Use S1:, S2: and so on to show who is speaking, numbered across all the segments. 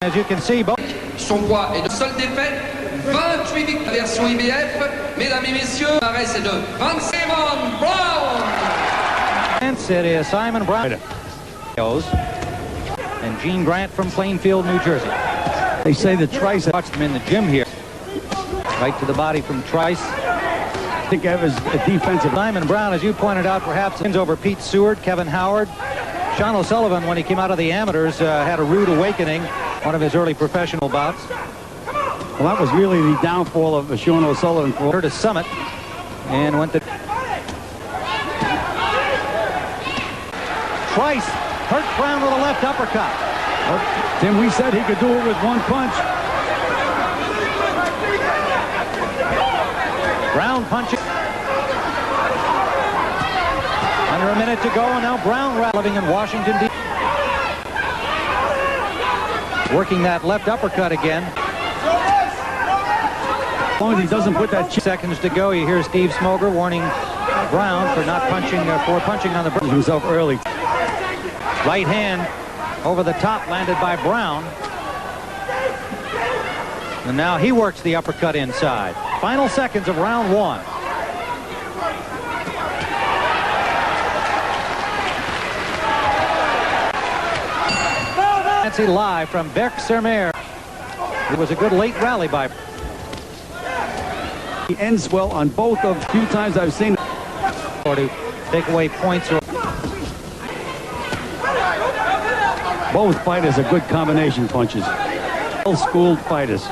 S1: As you can see, both.
S2: Son poids est de seule défaite, 28 victoires version IBF. Mesdames et messieurs, l'arrêt c'est de 27 Brown.
S1: It is Simon Brown and Gene Grant from Plainfield, New Jersey.
S3: They say that Trice
S1: watched him in the gym here. Right to the body from Trice.
S3: I think that was a defensive.
S1: Simon Brown, as you pointed out, perhaps wins over Pete Seward, Kevin Howard. Sean O'Sullivan, when he came out of the amateurs, had a rude awakening, one of his early professional bouts.
S3: Well, that was really the downfall of Sean O'Sullivan.
S1: For her to Summit and went to Trice. Hurt Brown with a left uppercut.
S3: Well, Tim, we said he could do it with one punch.
S1: Brown punching. Under a minute to go, and now Brown living in Washington, D.C. Working that left uppercut again.
S3: As long as he doesn't put that...
S1: Seconds to go, you hear Steve Smoger warning Brown for not punching, punching on the...
S3: himself early.
S1: Right hand over the top landed by Brown. And now he works the uppercut inside. Final seconds of round one. Nancy live from Berck-sur-Mer. It was a good late rally by...
S3: He ends well on both of few times I've seen.
S1: Or to take away points.
S3: Both fighters are good combination punches. Well-schooled fighters.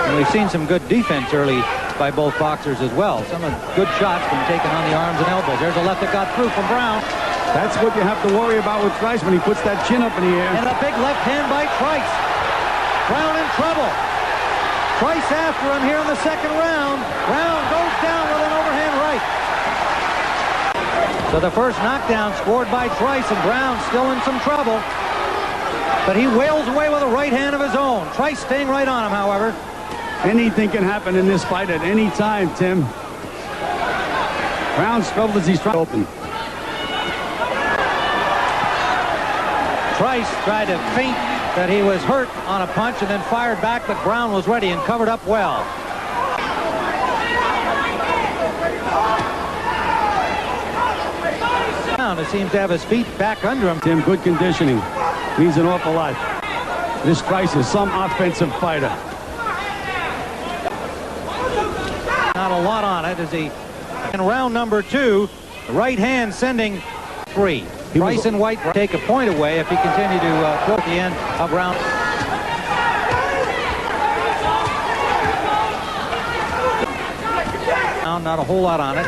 S1: And we've seen some good defense early by both boxers as well. Some of good shots been taken on the arms and elbows. There's a left that got through from Brown.
S3: That's what you have to worry about with Trice when he puts that chin up in the air.
S1: And a big left hand by Trice. Brown in trouble. Trice after him here in the second round. Brown goes down with an overhand right. So the first knockdown scored by Trice, and Brown still in some trouble. But he wails away with a right hand of his own. Trice staying right on him, however.
S3: Anything can happen in this fight at any time, Tim. Brown's trouble as he's trying to open.
S1: Trice tried to feint that he was hurt on a punch and then fired back, but Brown was ready and covered up well. Brown seems to have his feet back under him.
S3: Tim, good conditioning means an awful lot. This Trice is some offensive fighter.
S1: Not a lot on it as he, in round number two, the right hand sending three. Trice and White take a point away if he continue to go at the end of round. Not a whole lot on it.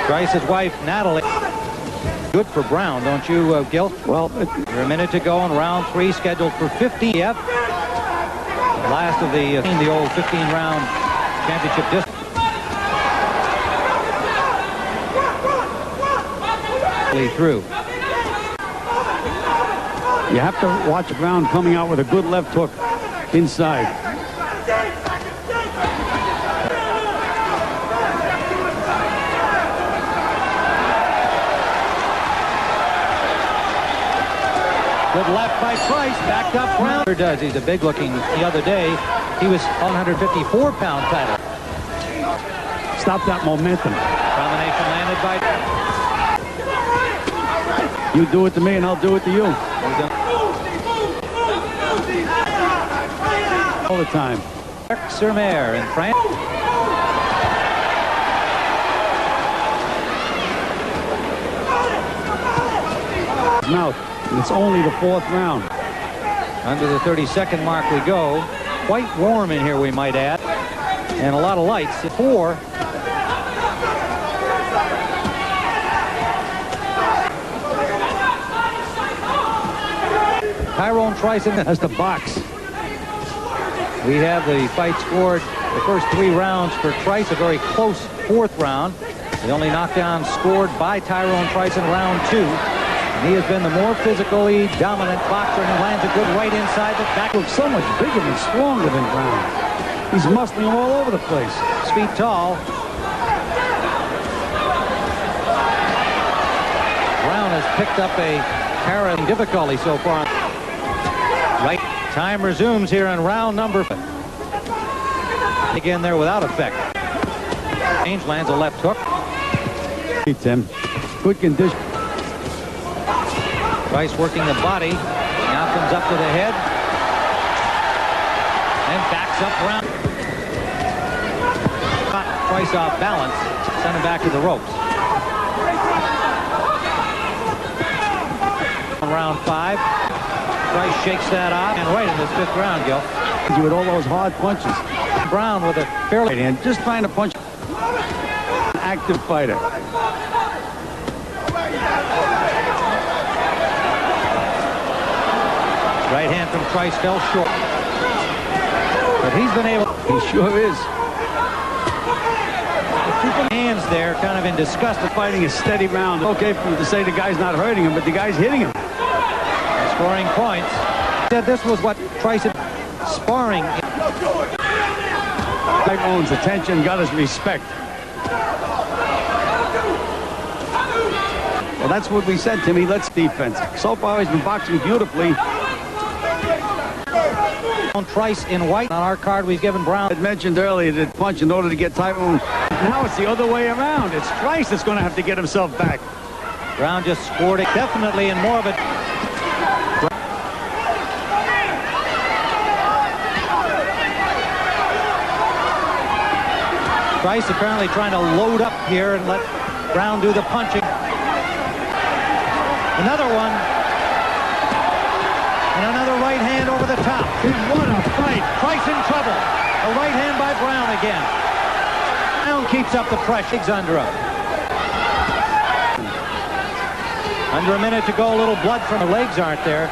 S1: Trice's wife, Natalie. Good for Brown, don't you, Gil?
S3: Well,
S1: a minute to go in round three, scheduled for 50. Yep. Last of the old 15-round championship distance. Through.
S3: You have to watch Brown coming out with a good left hook inside.
S1: Good left by Trice, backed up Brown. Does. He's a big looking. The other day, he was 154-pound title.
S3: Stop that momentum.
S1: Combination landed by...
S3: You do it to me and I'll do it to you. All the time.
S1: Berck-sur-Mer in France.
S3: Mouth. And it's only the fourth round.
S1: Under the 30-second mark we go. Quite warm in here, we might add. And a lot of lights. Four. Tyrone Trice has the box. We have the fight scored the first three rounds for Trice, a very close fourth round. The only knockdown scored by Tyrone Trice in round two. And he has been the more physically dominant boxer and lands a good right inside the back.
S3: Looks so much bigger and stronger than Brown. He's muscling him all over the place.
S1: 6 feet tall. picked up a carrying difficulty so far. Right. Time resumes here in round number 5. Again there without effect. Change lands a left hook.
S3: Hey, Tim. Good condition.
S1: Trice working the body. Now comes up to the head. And backs up around. Got Trice off balance. Send him back to the ropes. Round 5. Trice shakes that off. And right in this 5th round, Gil.
S3: You with all those hard punches.
S1: Brown with a fairly...
S3: And just trying to punch. An active fighter.
S1: Right hand from Trice fell short. But he's been able...
S3: He sure is.
S1: Hands there, kind of in disgust of
S3: Fighting a steady round. Okay for you to say the guy's not hurting him, but the guy's hitting him.
S1: scoring points. Said this was what Trice had sparring.
S3: Tyrone's attention got his respect. Well, that's what we said, Timmy. Let's defense. So far, he's been boxing beautifully.
S1: Trice in white. On our card, we've given Brown.
S3: I mentioned earlier that punch in order to get Tyrone. Now it's the other way around. It's Trice that's going to have to get himself back.
S1: Brown just scored it definitely in more of a... Trice apparently trying to load up here and let Brown do the punching. Another one. And another right hand over the top.
S3: What a fight.
S1: Trice in trouble. A right hand by Brown again. Brown keeps up the pressure. He's under him. Under a minute to go. A little blood from the legs aren't there.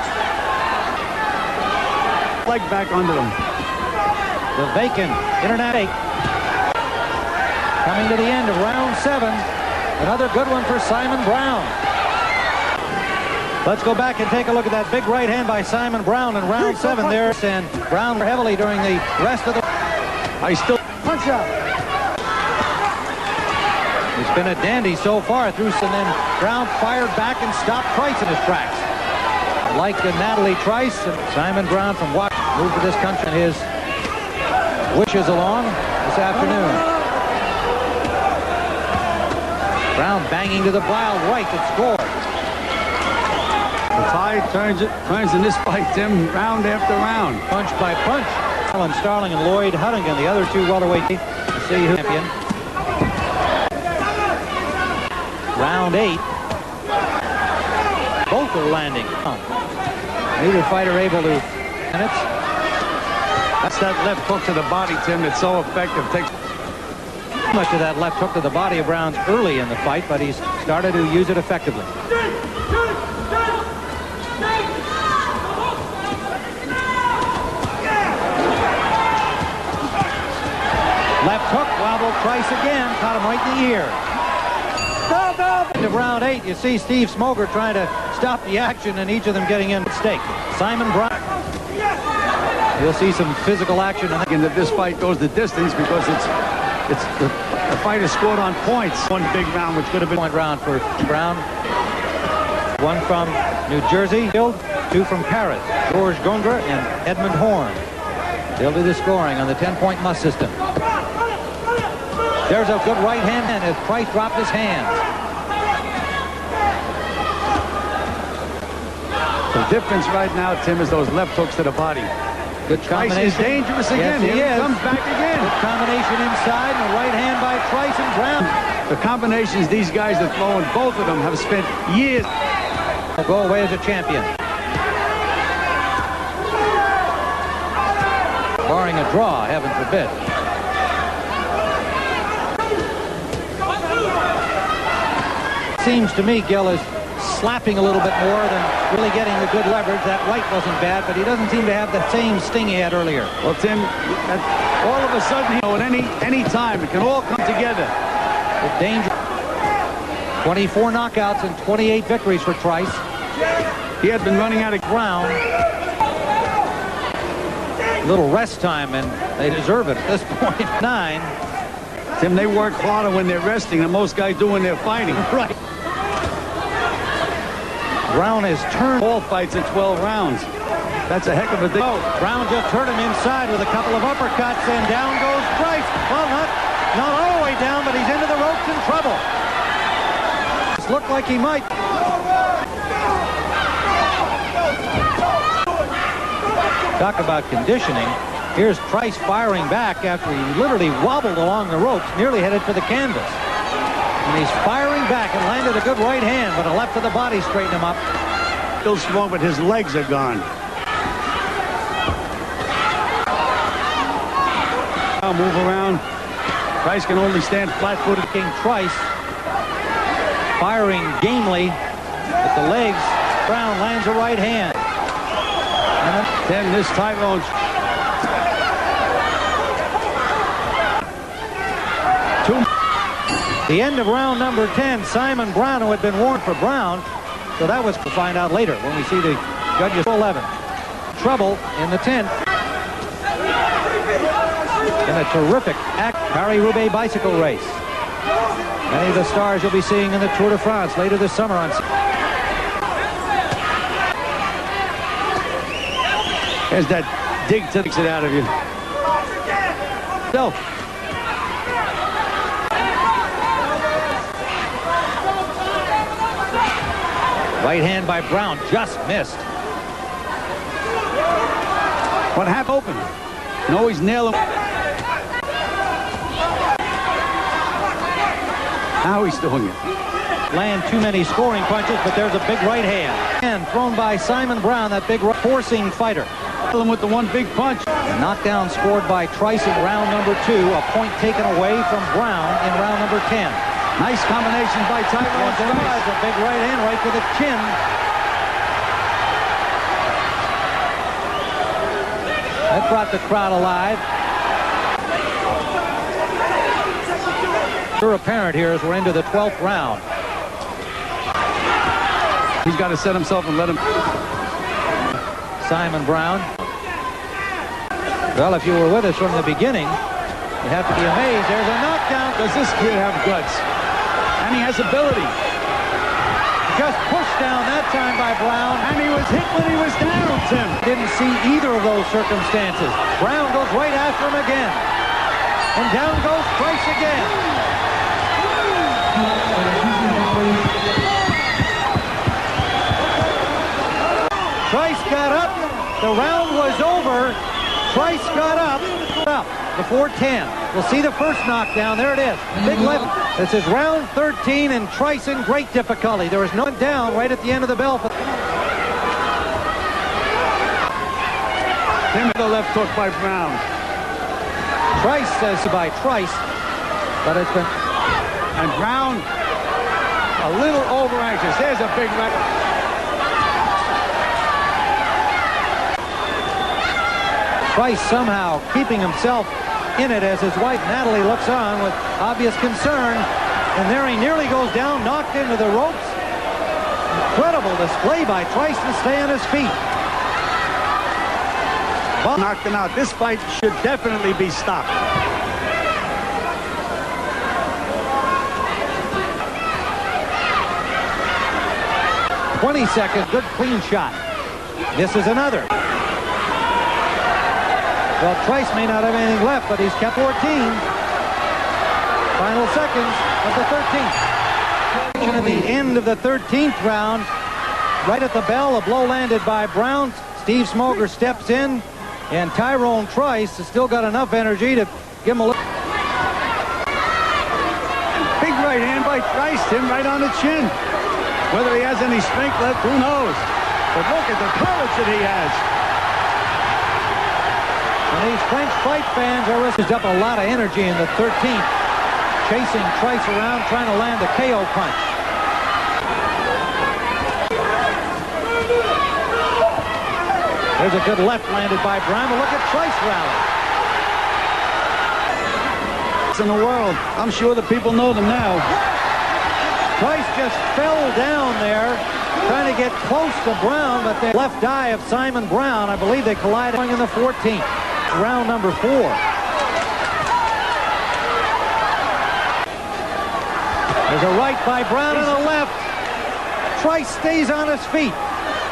S3: Leg back under them.
S1: The vacant internet 8. Coming to the end of round 7. Another good one for Simon Brown. Let's go back and take a look at that big right hand by Simon Brown in round 7 there. And Brown heavily during the rest of the...
S3: I still...
S1: Punch out. It's been a dandy so far through, and then Brown fired back and stopped Trice in his tracks. Like Natalie Trice, and Simon Brown from Washington moved to this country and his wishes along this afternoon. Brown banging to the wild right that scored.
S3: The tide turns in this fight, Tim, round after round.
S1: Punch by punch. Alan Starling and Lloyd Huntington, the other two welterweight, to see who champion. Round 8. Both are landing. Neither fighter able to minutes.
S3: That's that left hook to the body, Tim. It's so effective. Takes
S1: much of that left hook to the body of Brown's early in the fight, but he's started to use it effectively. Left hook, wobbled Trice again, caught him right in the ear. Into round 8, you see Steve Smoger trying to stop the action and each of them getting in at stake. Simon Brown. You'll see some physical action.
S3: And if this fight goes the distance because it's the fight is scored on points. One big round, which could have been
S1: point round for Brown. One from New Jersey, 2 from Paris. George Gondra and Edmund Horn. They'll do the scoring on the 10-point must system. There's a good right hand as Trice dropped his hands.
S3: The difference right now, Tim, is those left hooks to the body.
S1: Good
S3: Trice is dangerous again.
S1: Yes, he is.
S3: Comes back again.
S1: Good combination inside and a right hand by Trice and Brown.
S3: The combinations these guys are throwing, both of them have spent years.
S1: Will go away as a champion. Barring a draw, heaven forbid. Seems to me Gill is slapping a little bit more than really getting the good leverage. That right wasn't bad, but he doesn't seem to have the same sting he had earlier.
S3: Well, Tim, all of a sudden, you know, at any time, it can all come together.
S1: With danger. 24 knockouts and 28 victories for Trice.
S3: He had been running out of
S1: ground. Little rest time, and they deserve it at this point. 9.
S3: Tim, they work harder when they're resting than most guys do when they're fighting.
S1: Right. Brown has turned.
S3: All fights in 12 rounds. That's a heck of a thing.
S1: Oh, Brown just hurt him inside with a couple of uppercuts, and down goes Trice. Well, not all the way down, but he's into the ropes in trouble. This looked like he might. Talk about conditioning. Here's Trice firing back after he literally wobbled along the ropes, nearly headed for the canvas. And he's firing back and landed a good right hand, but a left to the body straightened him up.
S3: Still strong, but his legs are gone. Now move around. Trice can only stand flat-footed.
S1: King Trice firing gamely with the legs. Brown lands a right hand. And
S3: then this Tyrone.
S1: The end of round number 10. Simon Brown, who had been warned for Brown. So that was to find out later when we see the judges 11. Trouble in the 10th. In a terrific Paris-Roubaix bicycle race. Many of the stars you'll be seeing in the Tour de France later this summer on.
S3: There's that dig to takes it out of you.
S1: So. Right hand by Brown just missed.
S3: What happened? Open. No, he's nailing. Now he's doing it.
S1: Land too many scoring punches, but there's a big right hand. And thrown by Simon Brown, that big forcing fighter.
S3: Kill him with the one big punch.
S1: A knockdown scored by Trice in round number 2. A point taken away from Brown in round number 10.
S3: Nice combination by Tyrone Trice.
S1: A big right hand right to the chin. That brought the crowd alive. Sure apparent here as we're into the 12th round.
S3: He's got to set himself and let him.
S1: Simon Brown. Well, if you were with us from the beginning, you have to be amazed. There's a knockdown.
S3: Does this kid have guts? And he has ability.
S1: Just pushed down that time by Brown.
S3: And he was hit when he was down, Tim.
S1: Didn't see either of those circumstances. Brown goes right after him again. And down goes Trice again. Trice got up. The round was over. Trice got up. Before 10. We'll see the first knockdown. There it is. Big left. This is round 13, and Trice in great difficulty. There was no one down right at the end of the bell.
S3: Then the left hook by Brown.
S1: Trice says by Trice, but it's been.
S3: And Brown a little over anxious. There's a big right.
S1: Trice somehow keeping himself in it as his wife Natalie looks on with obvious concern, and there he nearly goes down, knocked into the ropes. Incredible display by Trice to stay on his feet.
S3: Well, knocked him out. This fight should definitely be stopped.
S1: Seconds, good clean shot. This is another. Well, Trice may not have anything left, but he's kept 14. Final seconds of the 13th. At the end of the 13th round, right at the bell, a blow landed by Brown. Steve Smoger steps in, and Tyrone Trice has still got enough energy to give him a look.
S3: Big right hand by Trice, Tim, right on the chin. Whether he has any strength left, who knows? But look at the courage that he has.
S1: And these French fight fans are used up a lot of energy in the 13th, chasing Trice around, trying to land a KO punch. There's a good left landed by Brown, but look at Trice rally.
S3: In the world, I'm sure the people know them now.
S1: Trice just fell down there, trying to get close to Brown, but the left eye of Simon Brown, I believe they collided in the 14th. Round number 4. There's a right by Brown and a left. Trice stays on his feet.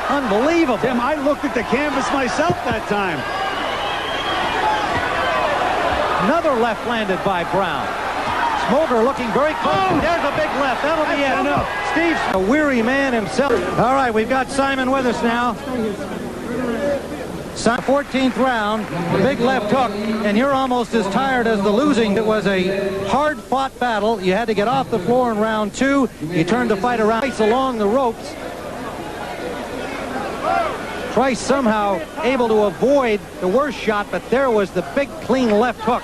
S1: Unbelievable.
S3: Tim, I looked at the canvas myself that time.
S1: Another left landed by Brown. Smolder looking very close.
S3: Oh!
S1: There's a big left. That'll be it.
S3: Enough.
S1: Steve's a weary man himself. All right, we've got Simon with us now. 14th round, the big left hook, and you're almost as tired as the losing. It was a hard-fought battle. You had to get off the floor in round 2. You turned the fight around along the ropes. Trice somehow able to avoid the worst shot, but there was the big, clean left hook.